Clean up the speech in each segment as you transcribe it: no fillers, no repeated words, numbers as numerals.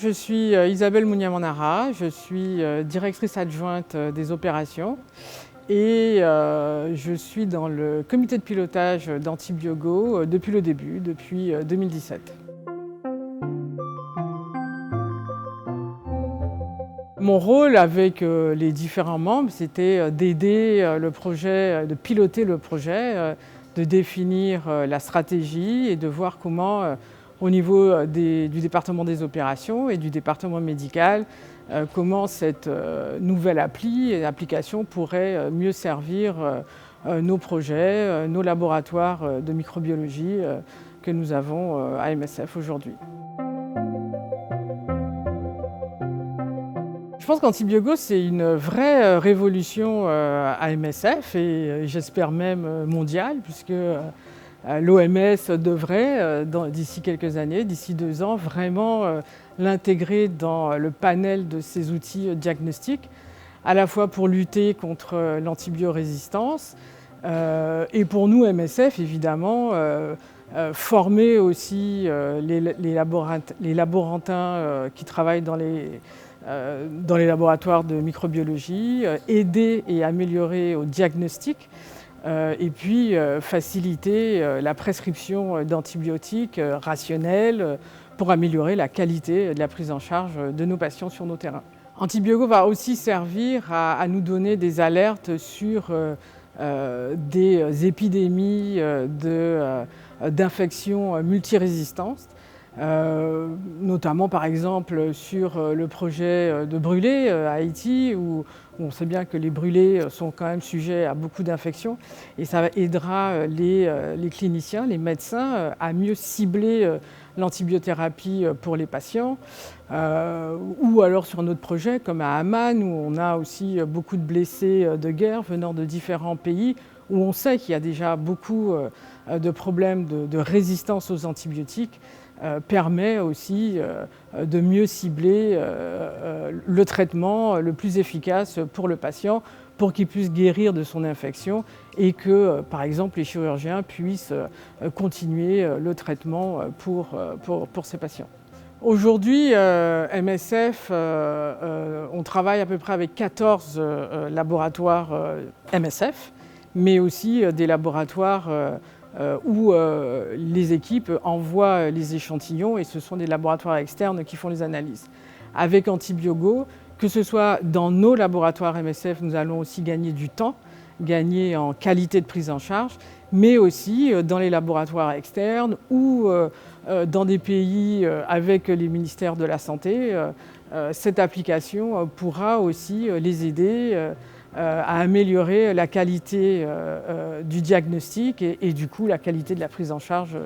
Je suis Isabelle Mouniamanara, je suis directrice adjointe des opérations et je suis dans le comité de pilotage d'Antibiogo depuis le début, depuis 2017. Mon rôle avec les différents membres, c'était d'aider le projet, de piloter le projet, de définir la stratégie et de voir comment, au niveau du département des opérations et du département médical, comment cette nouvelle application pourrait mieux servir nos projets, nos laboratoires de microbiologie que nous avons à MSF aujourd'hui. Je pense qu'Antibiogo, c'est une vraie révolution à MSF et j'espère même mondiale, puisque l'OMS devrait, d'ici quelques années, d'ici 2 ans, vraiment l'intégrer dans le panel de ses outils diagnostiques, à la fois pour lutter contre l'antibiorésistance et pour nous, MSF, évidemment, former aussi les laborantins qui travaillent dans les laboratoires de microbiologie, aider et améliorer au diagnostic et puis faciliter la prescription d'antibiotiques rationnels pour améliorer la qualité de la prise en charge de nos patients sur nos terrains. Antibiogo va aussi servir à nous donner des alertes sur des épidémies d'infections multirésistantes, notamment par exemple sur le projet de brûlés à Haïti, où on sait bien que les brûlés sont quand même sujets à beaucoup d'infections, et ça aidera les cliniciens, les médecins à mieux cibler l'antibiothérapie pour les patients, ou alors sur notre projet comme à Amman, où on a aussi beaucoup de blessés de guerre venant de différents pays, où on sait qu'il y a déjà beaucoup de problèmes de résistance aux antibiotiques, permet aussi de mieux cibler le traitement le plus efficace pour le patient, pour qu'il puisse guérir de son infection et que, par exemple, les chirurgiens puissent continuer le traitement pour ces patients. Aujourd'hui, MSF, on travaille à peu près avec 14 laboratoires MSF, mais aussi des laboratoires où les équipes envoient les échantillons et ce sont des laboratoires externes qui font les analyses. Avec Antibiogo, que ce soit dans nos laboratoires MSF, nous allons aussi gagner du temps, gagner en qualité de prise en charge, mais aussi dans les laboratoires externes ou dans des pays avec les ministères de la Santé. Cette application pourra aussi les aider à améliorer la qualité du diagnostic et du coup la qualité de la prise en charge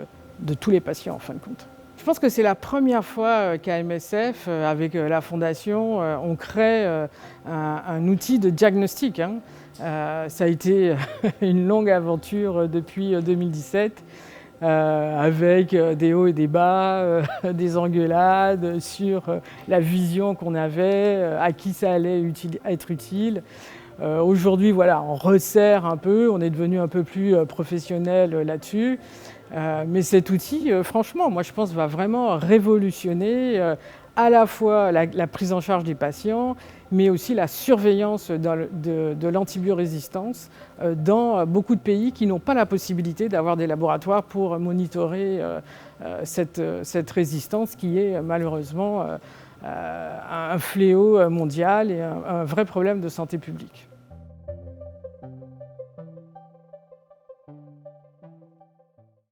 de tous les patients en fin de compte. Je pense que c'est la première fois qu'à MSF, avec la Fondation, on crée un outil de diagnostic. Ça a été une longue aventure depuis 2017, avec des hauts et des bas, des engueulades sur la vision qu'on avait, à qui ça allait être utile. Aujourd'hui, voilà, on resserre un peu, on est devenu un peu plus professionnel là-dessus. Mais cet outil, franchement, moi je pense, va vraiment révolutionner à la fois la prise en charge des patients, mais aussi la surveillance de l'antibiorésistance dans beaucoup de pays qui n'ont pas la possibilité d'avoir des laboratoires pour monitorer cette résistance qui est malheureusement un fléau mondial et un vrai problème de santé publique.